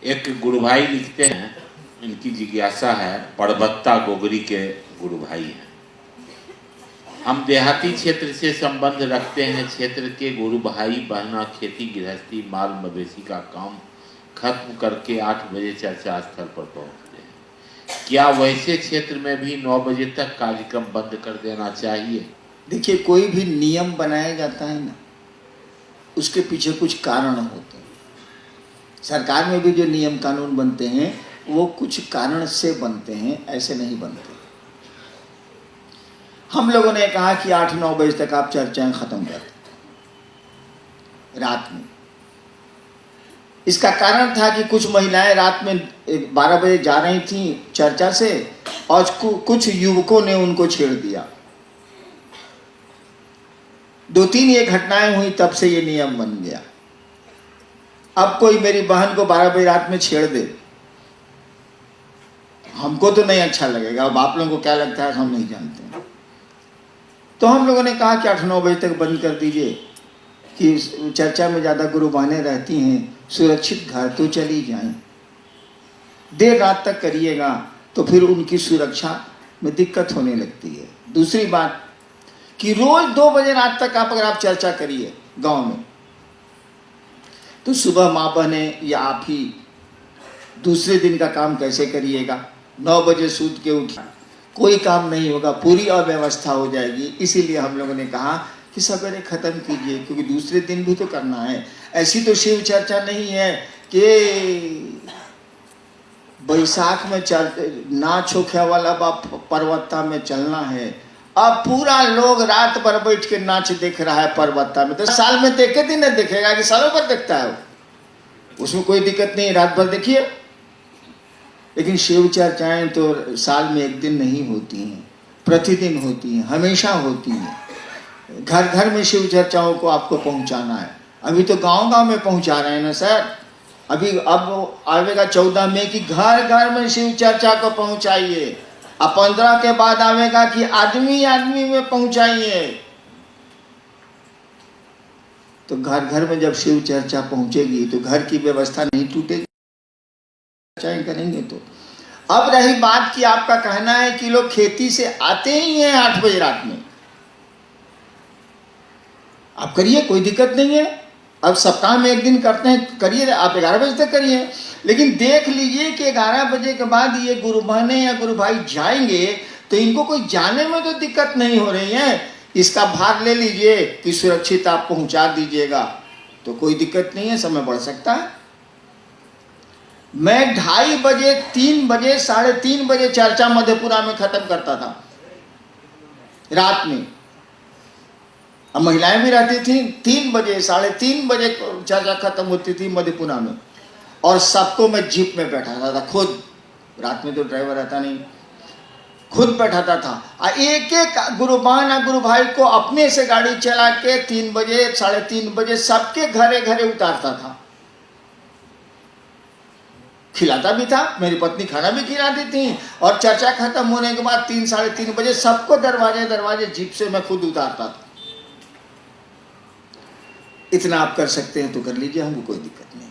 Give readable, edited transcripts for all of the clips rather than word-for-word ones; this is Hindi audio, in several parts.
एक गुरु भाई लिखते हैं, इनकी जिज्ञासा है, पड़बत्ता गोगरी के गुरु भाई हैं। हम देहाती क्षेत्र से संबंध रखते हैं। क्षेत्र के गुरु भाई बहना खेती गृहस्थी माल मवेशी का काम खत्म करके 8 बजे चर्चा स्थल पर पहुंचते हैं। क्या वैसे क्षेत्र में भी 9 बजे तक कार्यक्रम बंद कर देना चाहिए? देखिए, कोई भी नियम बनाया जाता है ना, उसके पीछे कुछ कारण होते हैं। सरकार में भी जो नियम कानून बनते हैं वो कुछ कारण से बनते हैं, ऐसे नहीं बनते। हम लोगों ने कहा कि 8-9 बजे तक आप चर्चाएं खत्म कर दें रात में। इसका कारण था कि कुछ महिलाएं रात में 12 बजे जा रही थीं चर्चा से और कुछ युवकों ने उनको छेड़ दिया। 2-3 ये घटनाएं हुई, तब से ये नियम बन गया। अब कोई मेरी बहन को 12 बजे रात में छेड़ दे, हमको तो नहीं अच्छा लगेगा। अब आप लोगों को क्या लगता है हम नहीं जानते हैं। तो हम लोगों ने कहा कि 8-9 बजे तक बंद कर दीजिए, कि चर्चा में ज़्यादा गुरु बहनें रहती हैं, सुरक्षित घर तो चली जाएं। देर रात तक करिएगा तो फिर उनकी सुरक्षा में दिक्कत होने लगती है। दूसरी बात कि रोज 2 बजे रात तक अगर आप चर्चा करिए गांव में, तो सुबह माँ बहने या आप ही दूसरे दिन का काम कैसे करिएगा? 9 बजे सूत के उठा, कोई काम नहीं होगा, पूरी अव्यवस्था हो जाएगी। इसीलिए हम लोगों ने कहा कि सवेरे खत्म कीजिए, क्योंकि दूसरे दिन भी तो करना है। ऐसी तो शिव चर्चा नहीं है कि बैसाख में नाच होखे वाला बाप पर्वता में चलना है। अब पूरा लोग रात भर बैठ के नाच देख रहा है पर्वता में। तो साल में देखे दिन नहीं देखेगा कि सालों भर देखता है, उसमें कोई दिक्कत नहीं, रात भर देखिए। लेकिन शिव चर्चाएं तो साल में एक दिन नहीं होती हैं, प्रतिदिन होती हैं, हमेशा होती हैं। घर घर में शिव चर्चाओं को आपको पहुंचाना है। अभी तो गांव-गांव में पहुंचा रहे हैं ना सर। अब आवेगा 14 मई की घर घर में शिव चर्चा को पहुंचाइए। अब 15 के बाद आवेगा कि आदमी आदमी में पहुंचाइए। तो घर घर में जब शिव चर्चा पहुंचेगी तो घर की व्यवस्था नहीं टूटेगी, चर्चाएं करेंगे तो। अब रही बात कि आपका कहना है कि लोग खेती से आते ही हैं 8 बजे रात में, आप करिए, कोई दिक्कत नहीं है। अब सप्ताह में एक दिन करते हैं, करिए, आप 11 बजे तक करिए। लेकिन देख लीजिए कि 11 बजे के बाद ये गुरु बहने या गुरु भाई जाएंगे तो इनको कोई जाने में तो दिक्कत नहीं हो रही है। इसका भार ले लीजिए कि सुरक्षित आप पहुंचा दीजिएगा, तो कोई दिक्कत नहीं है, समय बढ़ सकता है। मैं 2:30 बजे, 3 बजे, 3:30 बजे चर्चा मधेपुरा में खत्म करता था रात में। अब महिलाएं भी रहती थी, 3 बजे, 3:30 बजे चर्चा खत्म होती थी मधेपुरा में। और सबको मैं जीप में बैठाता था खुद, रात में तो ड्राइवर रहता नहीं, खुद बैठाता था। एक एक गुरु बहन और गुरु भाई को अपने से गाड़ी चला के 3 बजे, 3:30 बजे सबके घरे घरे उतारता था। खिलाता भी था, मेरी पत्नी खाना भी खिलाती थी। और चर्चा खत्म होने के बाद 3-3:30 बजे सबको दरवाजे दरवाजे जीप से मैं खुद उतारता था। इतना आप कर सकते हैं तो कर लीजिए, हमको कोई दिक्कत नहीं।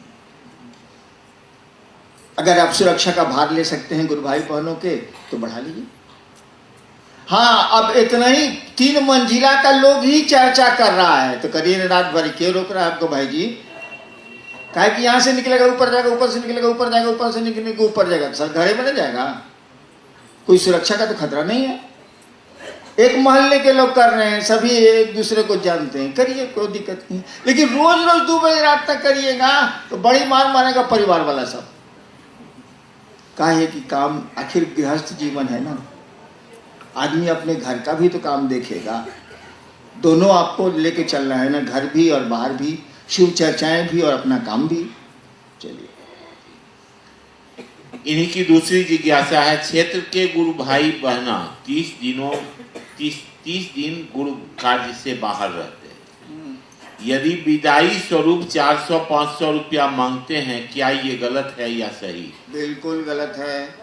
अगर आप सुरक्षा का भार ले सकते हैं गुरु भाई बहनों के तो बढ़ा लीजिए। हाँ, अब इतना ही 3 मंजिला का लोग ही चर्चा कर रहा है तो करिए, रात भर। क्यों रोक रहा है आपको भाई जी? कहे कि यहां से निकलेगा ऊपर जाएगा, ऊपर से निकलेगा ऊपर जाएगा, ऊपर से निकलेगा ऊपर जाएगा, सर घरे में नहीं जाएगा। कोई सुरक्षा का तो खतरा नहीं है। एक मोहल्ले के लोग कर रहे हैं, सभी एक दूसरे को जानते हैं, करिए, कोई दिक्कत नहीं। लेकिन रोज रोज 2 बजे रात तक करिएगा तो बड़ी मार मारेगा परिवार वाला सब। काहे कि काम, आखिर गृहस्थ जीवन है ना, आदमी अपने घर का भी तो काम देखेगा। दोनों आपको लेके चलना है ना, घर भी और बाहर भी, शिव चर्चाएं भी और अपना काम भी। चलिए, इन्हीं की दूसरी जिज्ञासा है, क्षेत्र के गुरु भाई बहना 30 दिन गुरु कार्य से बाहर रहते हैं। यदि विदाई स्वरूप 400-500 रुपया मांगते हैं, क्या ये गलत है या सही? बिल्कुल गलत है।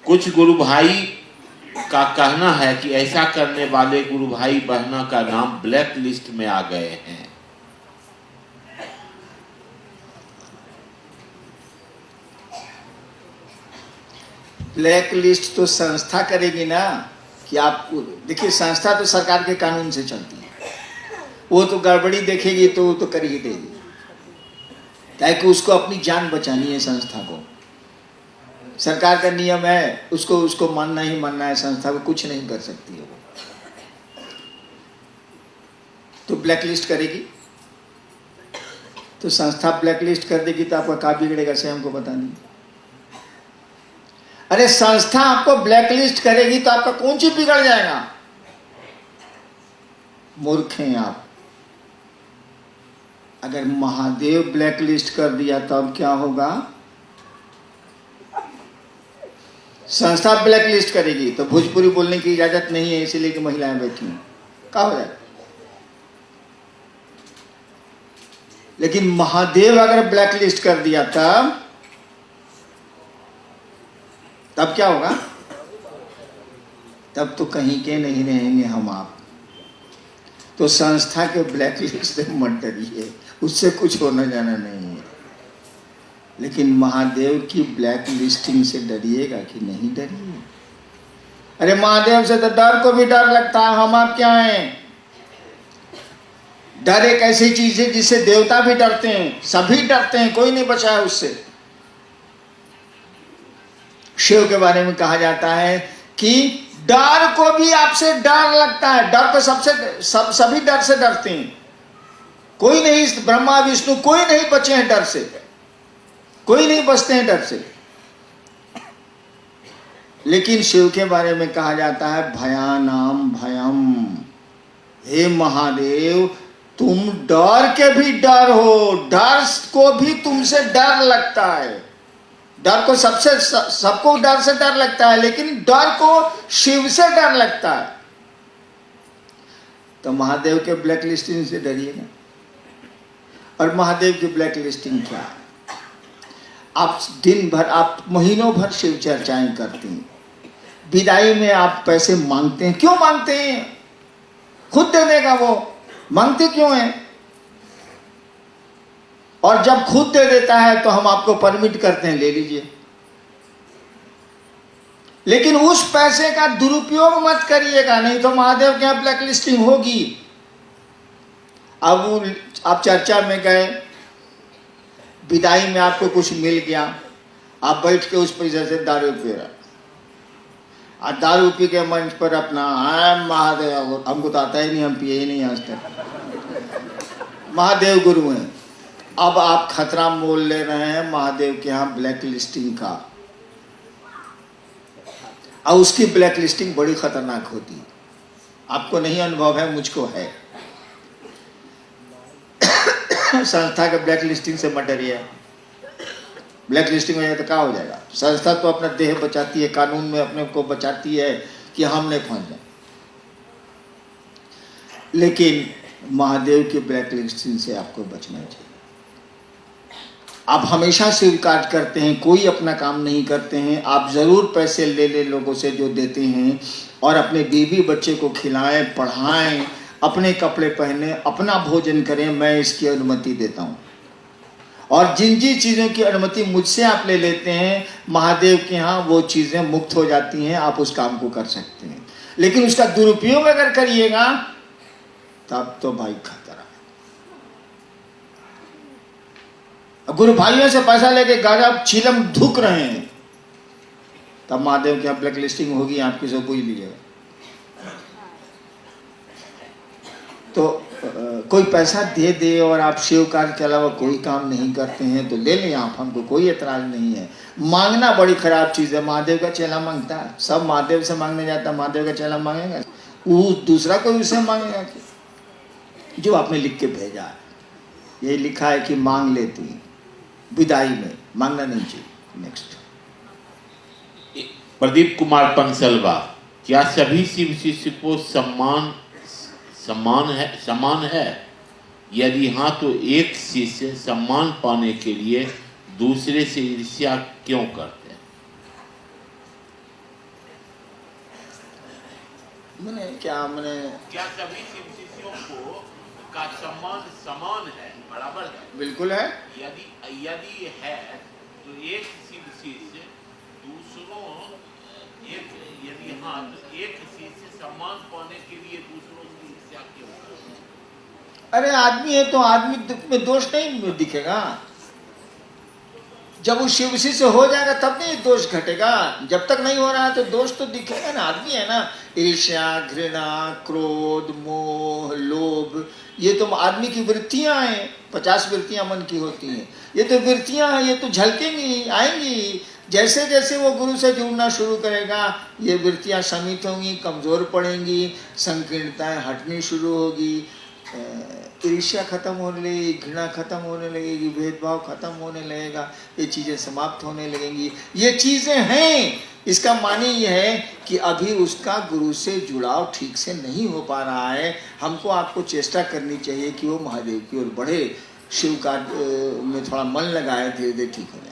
कुछ गुरु भाई का कहना है कि ऐसा करने वाले गुरु भाई बहना का नाम ब्लैक लिस्ट में आ गए हैं। ब्लैक लिस्ट तो संस्था करेगी ना, कि आप देखिए संस्था तो सरकार के कानून से चलती है, वो तो गड़बड़ी देखेगी तो वो तो कर ही देगी, ताकि उसको अपनी जान बचानी है। संस्था को सरकार का नियम है, उसको मानना ही मानना है, संस्था को कुछ नहीं कर सकती है वो। तो ब्लैक लिस्ट करेगी, तो संस्था ब्लैक लिस्ट कर देगी तो आपका क्या बिगड़ेगा से हमको बता दीजिए। अरे संस्था आपको ब्लैक लिस्ट करेगी तो आपका कौन चीज बिगड़ जाएगा? मूर्ख हैं आप। अगर महादेव ब्लैक लिस्ट कर दिया तो अब क्या होगा? संस्था ब्लैक लिस्ट करेगी तो भोजपुरी बोलने की इजाजत नहीं है, इसीलिए कि महिलाएं बैठी हैं, क्या हो जाएगा? लेकिन महादेव अगर ब्लैक लिस्ट कर दिया तब क्या होगा? तब तो कहीं के नहीं रहेंगे हम आप। तो संस्था के ब्लैक लिस्ट से मत डरिए, उससे कुछ होना जाना नहीं है। लेकिन महादेव की ब्लैक लिस्टिंग से डरिएगा कि नहीं डरिए? अरे महादेव से तो डर को भी डर लगता है, हम आप क्या हैं? डर एक ऐसी चीज है जिससे देवता भी डरते हैं, सभी डरते हैं, कोई नहीं बचा है उससे। शिव के बारे में कहा जाता है कि डर को भी आपसे डर लगता है, डर को सभी डर से डरते हैं, कोई नहीं, ब्रह्मा विष्णु कोई नहीं बचे हैं डर से, कोई नहीं बचते हैं डर से। लेकिन शिव के बारे में कहा जाता है भयानाम भयम, हे महादेव तुम डर के भी डर हो, डर को भी तुमसे डर लगता है। डर को सबको डर से डर लगता है, लेकिन डर को शिव से डर लगता है। तो महादेव के ब्लैक लिस्टिंग से डरिएगा। और महादेव की ब्लैक लिस्टिंग क्या है? आप दिन भर, आप महीनों भर शिव चर्चाएं करते हैं, विदाई में आप पैसे मांगते हैं। क्यों मांगते हैं? खुद दे देगा वो, मांगते क्यों हैं? और जब खुद दे देता है तो हम आपको परमिट करते हैं, ले लीजिए। लेकिन उस पैसे का दुरुपयोग मत करिएगा, नहीं तो महादेव के यहां ब्लैक लिस्टिंग होगी। अब आप चर्चा में गए, विदाई में आपको कुछ मिल गया, आप बैठ के उस पैसे से दारू पी रहे, और दारू पी के मंच पर अपना महादेव, हमको तो आता ही नहीं, हम पिए ही नहीं आज तक, महादेव गुरु हैं। अब आप खतरा मोल ले रहे हैं महादेव के यहाँ ब्लैक लिस्टिंग का, और उसकी ब्लैक लिस्टिंग बड़ी खतरनाक होती है। आपको नहीं अनुभव है, मुझको है। संस्था के ब्लैक लिस्टिंग से मत डरिए। ब्लैक लिस्टिंग हो जाए तो क्या हो जाएगा? संस्था तो अपना देह बचाती है, कानून में अपने को बचाती है कि हम नहीं फंस जाए। लेकिन महादेव की ब्लैक लिस्टिंग से आपको बचना चाहिए। आप हमेशा स्वीकार करते हैं, कोई अपना काम नहीं करते हैं, आप जरूर पैसे ले लोगों से जो देते हैं, और अपने बीवी बच्चे को खिलाएं, पढ़ाएं, अपने कपड़े पहने, अपना भोजन करें, मैं इसकी अनुमति देता हूं। और जिन जिन चीज़ों की अनुमति मुझसे आप ले लेते हैं, महादेव के यहाँ वो चीज़ें मुक्त हो जाती हैं, आप उस काम को कर सकते हैं। लेकिन उसका दुरुपयोग अगर करिएगा तब तो भाई खतरा। गुरु भाइयों से पैसा लेके गाजा चीलम धुक रहे हैं, तब महादेव की ब्लैक लिस्टिंग होगी, आपकी से पूछ लीजिएगा। तो कोई पैसा दे दे और आप शिव कार्य के अलावा कोई काम नहीं करते हैं तो ले लें आप, हमको कोई एतराज नहीं है। मांगना बड़ी खराब चीज़ है। महादेव का चेला मांगता है, सब महादेव से मांगने जाता है, महादेव का चेला मांगेगा? वो दूसरा कोई उसे मांगेगा? जो आपने लिख के भेजा है, ये लिखा है कि मांग लेती, विदाई में मांगना नहीं चाहिए। नेक्स्ट, प्रदीप कुमार पंसलवा, क्या सभी शिव शिष्य को समान है? यदि हाँ तो एक शिष्य सम्मान पाने के लिए दूसरे से ईर्ष्या क्यों करते हैं? क्या सभी शिव शिष्यों को का सम्मान समान है, बराबर है? बिल्कुल है। यदि है तो एक शिव शिष्य दूसरों यदि हाँ, तो एक किसी से सम्मान पाने के लिए दूसरों की ईर्ष्या क्यों करते? अरे आदमी है तो आदमी दुख में दोष नहीं दिखेगा। जब उसी से हो जाएगा तब नहीं दोष घटेगा। जब तक नहीं हो रहा है तो दोष तो दिखेगा ना। आदमी है ना, ईर्ष्या, घृणा, क्रोध, मोह, लोभ, ये तो आदमी की वृत्तियां हैं। 50 वृत्तियां मन की होती हैं। ये तो वृत्तियां हैं, ये तो झलकेंगी, आएंगी। जैसे जैसे वो गुरु से जुड़ना शुरू करेगा, ये वृत्तियां समित होंगी, कमजोर पड़ेंगी, संकीर्णताएं हटनी शुरू होगी, ईर्ष्या खत्म होने लगेगी, घृणा खत्म होने लगेगी, भेदभाव खत्म होने लगेगा, ये चीजें समाप्त होने लगेंगी। ये चीजें हैं। इसका माने ये है कि अभी उसका गुरु से जुड़ाव ठीक से नहीं हो पा रहा है। हमको आपको चेष्टा करनी चाहिए कि वो महादेव की ओर बढ़े, शिव का में थोड़ा मन लगाए, धीरे धीरे ठीक हो जाए।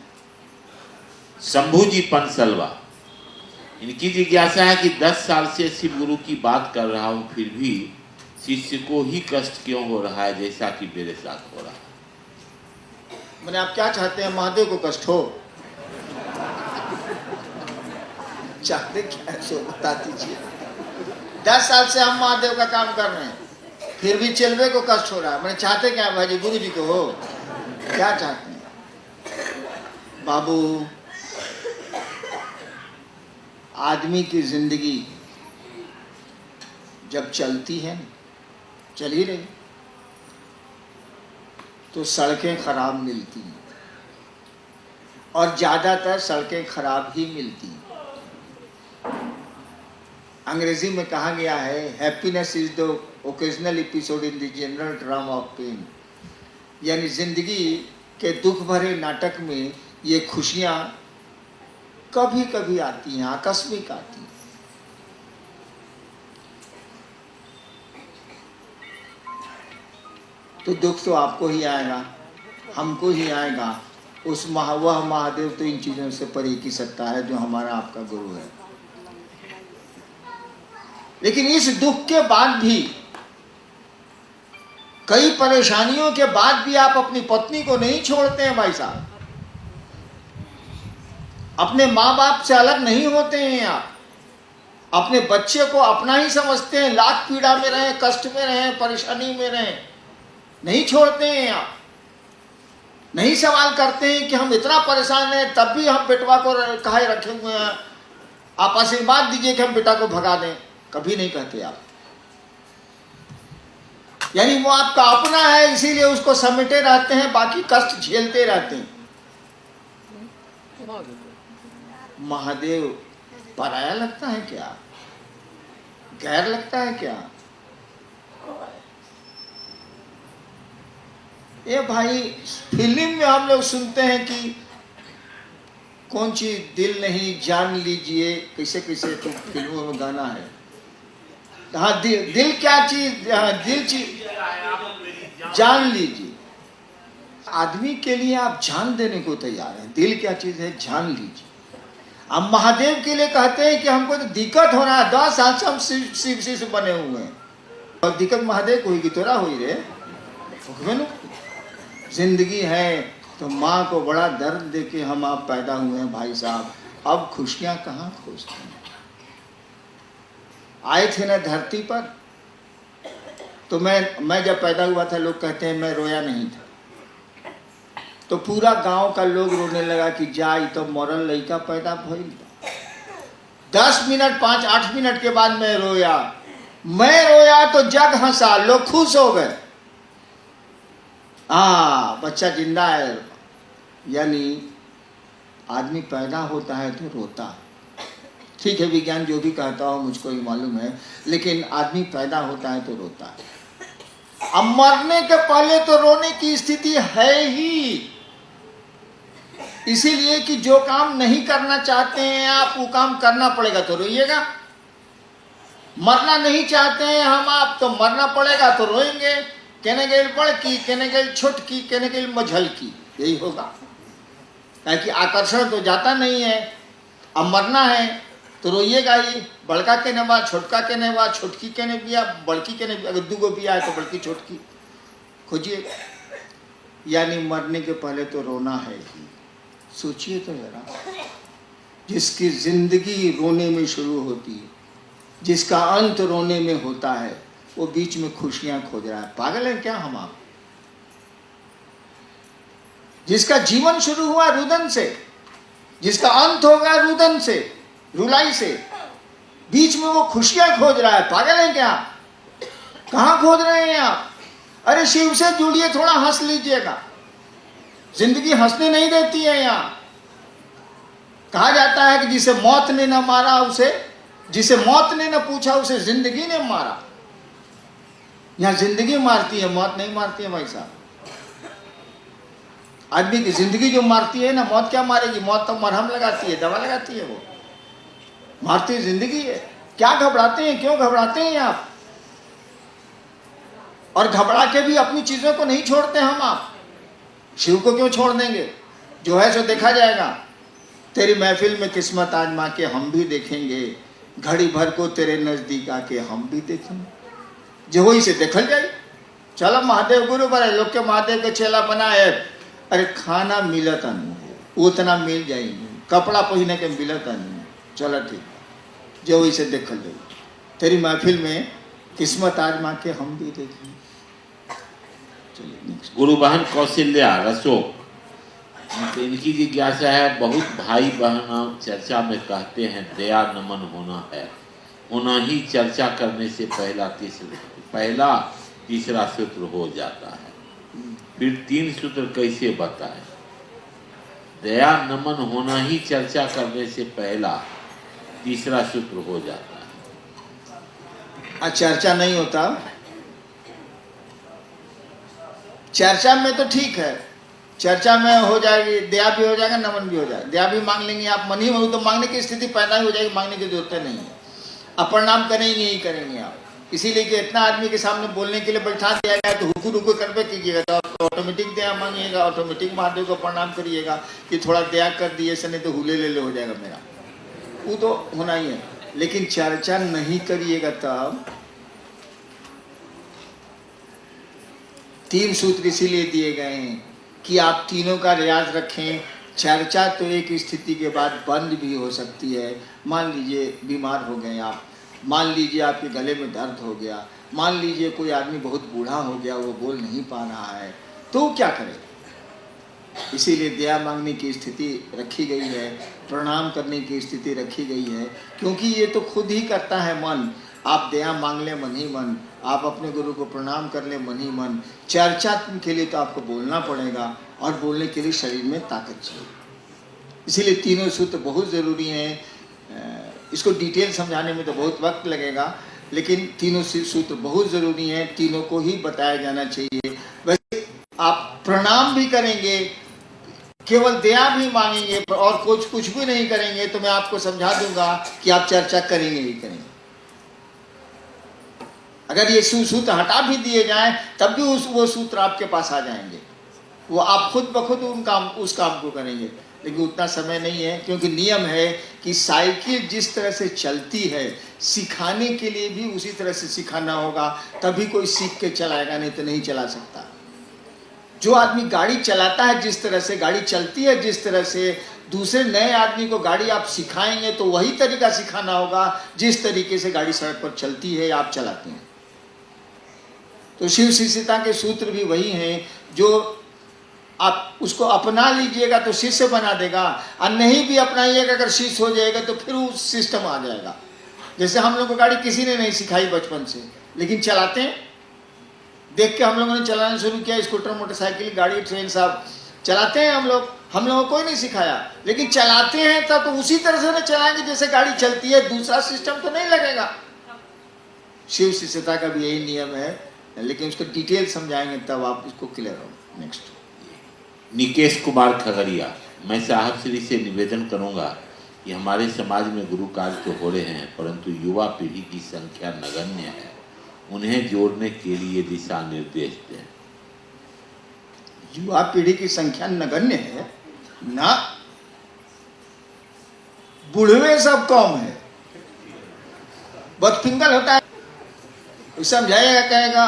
शंभू जी पंसलवा, इनकी जिज्ञासा है कि 10 साल से शिव गुरु की बात कर रहा हूं, फिर भी शिष्य को ही कष्ट क्यों हो रहा है जैसा कि मेरे साथ हो रहा है। मैंने आप क्या चाहते हैं, महादेव को कष्ट हो? चाहते क्या सो बता दीजिए। 10 साल से हम महादेव का काम कर रहे हैं, फिर भी चिलवे को कष्ट हो रहा है। मैंने चाहते क्या भाई जी, गुरु जी को हो? क्या चाहते हैं बाबू? आदमी की जिंदगी जब चलती है, चल ही रही, तो सड़कें खराब मिलती हैं, और ज्यादातर सड़कें खराब ही मिलती हैं। अंग्रेजी में कहा गया है, happiness is the occasional episode in the general drama of pain. यानी जिंदगी के दुख भरे नाटक में ये खुशियां कभी कभी आती हैं, आकस्मिक आती हैं। तो दुख तो आपको ही आएगा, हमको ही आएगा। वह महादेव तो इन चीजों से परे की सत्ता है जो हमारा आपका गुरु है। लेकिन इस दुख के बाद भी, कई परेशानियों के बाद भी आप अपनी पत्नी को नहीं छोड़ते हैं भाई साहब। अपने माँ बाप से अलग नहीं होते हैं आप। अपने बच्चे को अपना ही समझते हैं, लाख पीड़ा में रहें, कष्ट में रहें, परेशानी में रहें, नहीं छोड़ते हैं आप। नहीं सवाल करते हैं कि हम इतना परेशान हैं तब भी हम बेटवा को कहे रखे हुए हैं, आप आशीर्वाद दीजिए कि हम बेटा को भगा दें। कभी नहीं कहते आप। यानी वो आपका अपना है, इसीलिए उसको समेटे रहते हैं, बाकी कष्ट झेलते रहते हैं। महादेव पराया लगता है क्या? गैर लगता है क्या? ये भाई फिल्म में हम लोग सुनते हैं कि कौन चीज दिल नहीं जान लीजिए, कैसे कैसे तो फिल्मों में गाना है। हाँ, दिल क्या चीज, हाँ, दिल चीज जान लीजिए। आदमी के लिए आप जान देने को तैयार हैं। दिल क्या चीज है, जान लीजिए। अब महादेव के लिए कहते हैं कि हमको तो दिक्कत हो रहा है, 10 साल से हम शिव से बने हुए हैं, और दिक्कत महादेव को हुई, तोरा हुई रे। जिंदगी है तो माँ को बड़ा दर्द देके हम आप पैदा हुए हैं भाई साहब। अब खुशियां कहाँ खोजते हैं? आए थे ना धरती पर, तो मैं जब पैदा हुआ था, लोग कहते हैं मैं रोया नहीं था, तो पूरा गांव का लोग रोने लगा कि जाई तो मरल लड़का पैदा भइल। 10 मिनट 5-8 मिनट के बाद मैं रोया तो जग हंसा, लोग खुश हो गए। बच्चा जिंदा है। यानी आदमी पैदा होता है तो रोता है। ठीक है, विज्ञान जो भी कहता हो मुझको ही मालूम है, लेकिन आदमी पैदा होता है तो रोता है। अब मरने के पहले तो रोने की स्थिति है ही, इसीलिए कि जो काम नहीं करना चाहते हैं आप, वो काम करना पड़ेगा तो रोइएगा। मरना नहीं चाहते हैं हम आप, तो मरना पड़ेगा तो रोएंगे। कहने गए बड़की, कहने गए छोटकी, कहने गए मझलकी, यही होगा। क्योंकि आकर्षण तो जाता नहीं है। अब मरना है तो रोइएगा ही। बड़का के नेबा, छोटका के नेबा, छोटकी के ने बिया, बड़की के ने, अगर 2 बिया है तो बड़की छोटकी खोजिए। यानी मरने के पहले तो रोना है ही। सोचिए तो जरा, जिसकी जिंदगी रोने में शुरू होती है, जिसका अंत रोने में होता है, वो बीच में खुशियां खोज रहा है। पागल है क्या हम आप? जिसका जीवन शुरू हुआ रुदन से, जिसका अंत होगा रुदन से, रुलाई से, बीच में वो खुशियां खोज रहा है। पागल है क्या? कहां खोज रहे हैं आप? अरे शिव से जुड़िए, थोड़ा हंस लीजिएगा। जिंदगी हंसने नहीं देती है। यहां कहा जाता है कि जिसे मौत ने न मारा उसे, जिसे मौत ने न पूछा उसे जिंदगी ने मारा। यहां जिंदगी मारती है, मौत नहीं मारती है भाई साहब। आदमी की जिंदगी जो मारती है ना, मौत क्या मारेगी? मौत तो मरहम लगाती है, दवा लगाती है, वो मारती जिंदगी है। क्या घबराते हैं? क्यों घबराते हैं आप? और घबरा के भी अपनी चीजों को नहीं छोड़ते हम आप। शिव को क्यों छोड़ देंगे? जो है सो देखा जाएगा। तेरी महफिल में किस्मत आजमा के हम भी देखेंगे, घड़ी भर को तेरे नजदीक आके हम भी देखेंगे। जो वही से देखल जाए। चलो महादेव गुरु बड़े लोग के महादेव के चेला बनाए। अरे खाना मिलता नहीं, उतना मिल जाएगी, कपड़ा पहने के मिलता नहीं। चलो ठीक, जो वही से देखल जाए। तेरी महफिल में किस्मत आजमा के हम भी देखेंगे। गुरु बहन कौशल्या रसोक, तो इनकी जिज्ञासा है, बहुत भाई बहन चर्चा में कहते हैं दया नमन होना है, होना ही चर्चा करने से पहला तीसरा सूत्र हो जाता है। फिर 3 सूत्र कैसे बताएं? दया नमन होना ही चर्चा करने से पहला तीसरा सूत्र हो जाता है। चर्चा नहीं होता। चर्चा में तो ठीक है, चर्चा में हो जाएगी, दया भी हो जाएगा, नमन भी हो जाएगा। दया भी मांग लेंगे आप, मन ही तो मांगने की स्थिति पैदा ही हो जाएगी, मांगने की जरूरत नहीं है। अब प्रणाम करेंगे ही करेंगे आप। इसीलिए कि इतना आदमी के सामने बोलने के लिए बैठा दिया गया, तो हुकू रुकू करके कीजिएगा, तो ऑटोमेटिक दया मांगिएगा, ऑटोमेटिक महादेव को प्रणाम करिएगा कि थोड़ा दया कर दिए से, नहीं तो हुले ले हो जाएगा मेरा। वो तो होना ही है। लेकिन चर्चा नहीं करिएगा तब। 3 सूत्र इसीलिए दिए गए हैं कि आप तीनों का रियाज रखें। चर्चा तो एक स्थिति के बाद बंद भी हो सकती है। मान लीजिए बीमार हो गए आप, मान लीजिए आपके गले में दर्द हो गया, मान लीजिए कोई आदमी बहुत बूढ़ा हो गया, वो बोल नहीं पा रहा है, तो क्या करें? इसीलिए दया मांगने की स्थिति रखी गई है, प्रणाम करने की स्थिति रखी गई है, क्योंकि ये तो खुद ही करता है मन। आप दया मांग ले मन ही मन, आप अपने गुरु को प्रणाम कर ले मन ही मन। चर्चा के लिए तो आपको बोलना पड़ेगा, और बोलने के लिए शरीर में ताकत चाहिए। इसीलिए तीनों सूत्र बहुत ज़रूरी हैं। इसको डिटेल समझाने में तो बहुत वक्त लगेगा, लेकिन तीनों सूत्र बहुत ज़रूरी हैं, तीनों को ही बताया जाना चाहिए। वैसे आप प्रणाम भी करेंगे, केवल दया भी मांगेंगे और कुछ भी नहीं करेंगे, तो मैं आपको समझा दूंगा कि आप चर्चा करेंगे ही करेंगे। अगर ये सूत्र हटा भी दिए जाएं, तब भी वो सूत्र आपके पास आ जाएंगे। वो आप खुद ब खुद उस काम को करेंगे। लेकिन उतना समय नहीं है, क्योंकि नियम है कि साइकिल जिस तरह से चलती है, सिखाने के लिए भी उसी तरह से सिखाना होगा, तभी कोई सीख के चलाएगा, नहीं तो नहीं चला सकता। जो आदमी गाड़ी चलाता है, जिस तरह से गाड़ी चलती है, जिस तरह से दूसरे नए आदमी को गाड़ी आप सिखाएंगे, तो वही तरीका सिखाना होगा जिस तरीके से गाड़ी सड़क पर चलती है, आप चलाते हैं। तो शिव शिष्यता के सूत्र भी वही हैं। जो आप उसको अपना लीजिएगा तो शिष्य बना देगा, और नहीं भी अपनाइएगा, अगर शिष्य हो जाएगा तो फिर वो सिस्टम आ जाएगा। जैसे हम लोग को गाड़ी किसी ने नहीं सिखाई बचपन से, लेकिन चलाते हैं। देख के हम लोगों ने चलाना शुरू किया, स्कूटर, मोटरसाइकिल, गाड़ी, ट्रेन, सब चलाते हैं हम लोगों को कोई नहीं सिखाया, लेकिन चलाते हैं तब तो उसी तरह से ना चलाएंगे जैसे गाड़ी चलती है। दूसरा सिस्टम तो नहीं लगेगा। शिव शिष्यता का भी यही नियम है, लेकिन उसको डिटेल समझाएंगे तब आप उसको क्लियर हो। नेक्स्ट निकेश कुमार खगड़िया, मैं साहब श्री से निवेदन करूंगा कि हमारे समाज में गुरु कार्य तो हो रहे हैं, परंतु युवा पीढ़ी की संख्या नगण्य है, उन्हें जोड़ने के लिए दिशा निर्देश दें। युवा पीढ़ी की संख्या नगण्य है ना, बुढ़वे सब कम है, बहुत पिंगल होता है। समझाएगा, कहेगा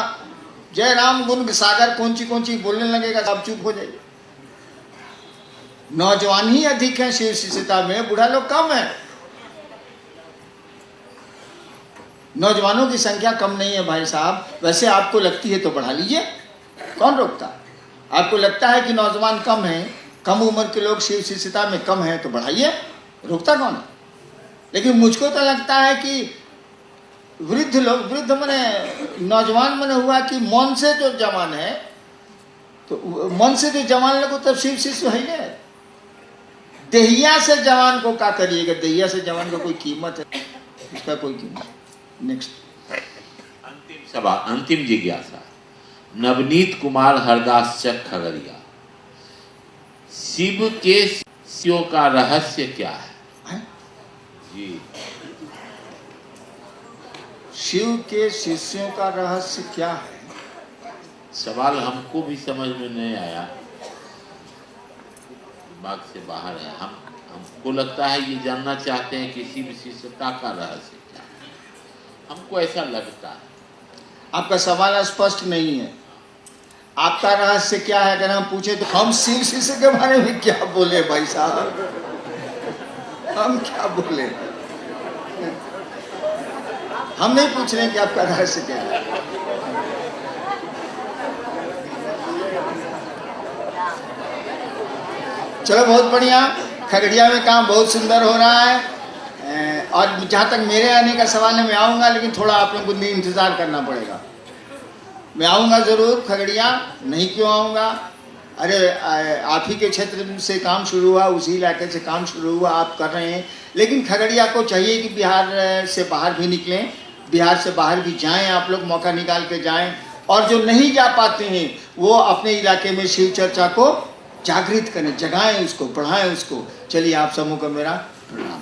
जय राम गुण सागर कौन ची बोलने लगेगा, सब चुप हो जाएगा। नौजवान ही अधिक हैं शिव शिष्यता में, बूढ़ा लोग कम है। नौजवानों की संख्या कम नहीं है भाई साहब। वैसे आपको लगती है तो बढ़ा लीजिए, कौन रोकता? आपको लगता है कि नौजवान कम है, कम उम्र के लोग शिव शिष्यता में कम है तो बढ़ाइए, रोकता कौन है? लेकिन मुझको तो लगता है कि वृद्ध लोग, वृद्ध मने नौजवान मने हुआ कि मन से जो जवान है, तो मन से जो जवान लोग तब शिव शिष्य है ना। देहिया से जवान को क्या करिएगा? देहिया से जवान को कोई कीमत है? उसका कोई कीमत। नेक्स्ट अंतिम सवाल, अंतिम जिज्ञासा। नवनीत कुमार हरदास चक खगड़िया, शिव के शिष्यों का रहस्य क्या है? जी, शिव के शिष्यों का रहस्य क्या है? सवाल हमको भी समझ में नहीं आया, दिमाग से बाहर है। हमको लगता है ये जानना चाहते हैं कि शिव शिष्यता का रहस्य क्या है, हमको ऐसा लगता है। आपका सवाल स्पष्ट नहीं है। आपका रहस्य क्या है? अगर हम पूछे तो हम शिव शिष्य के बारे में क्या बोले भाई साहब? हम क्या बोले? हम नहीं पूछ रहे कि आपका रहस्य क्या है। चलो बहुत बढ़िया, खगड़िया में काम बहुत सुंदर हो रहा है। और जहाँ तक मेरे आने का सवाल है, मैं आऊँगा, लेकिन थोड़ा आप लोगों को इंतज़ार करना पड़ेगा। मैं आऊँगा ज़रूर खगड़िया, नहीं क्यों आऊँगा? अरे आप ही के क्षेत्र से काम शुरू हुआ, उसी इलाके से काम शुरू हुआ, आप कर रहे हैं। लेकिन खगड़िया को चाहिए कि बिहार से बाहर भी निकलें, बिहार से बाहर भी जाएं, आप लोग मौका निकाल के जाएं। और जो नहीं जा पाते हैं वो अपने इलाके में शिव चर्चा को जागृत करें, जगाएं उसको, बढ़ाएं उसको। चलिए आप समूह को मेरा प्रणाम।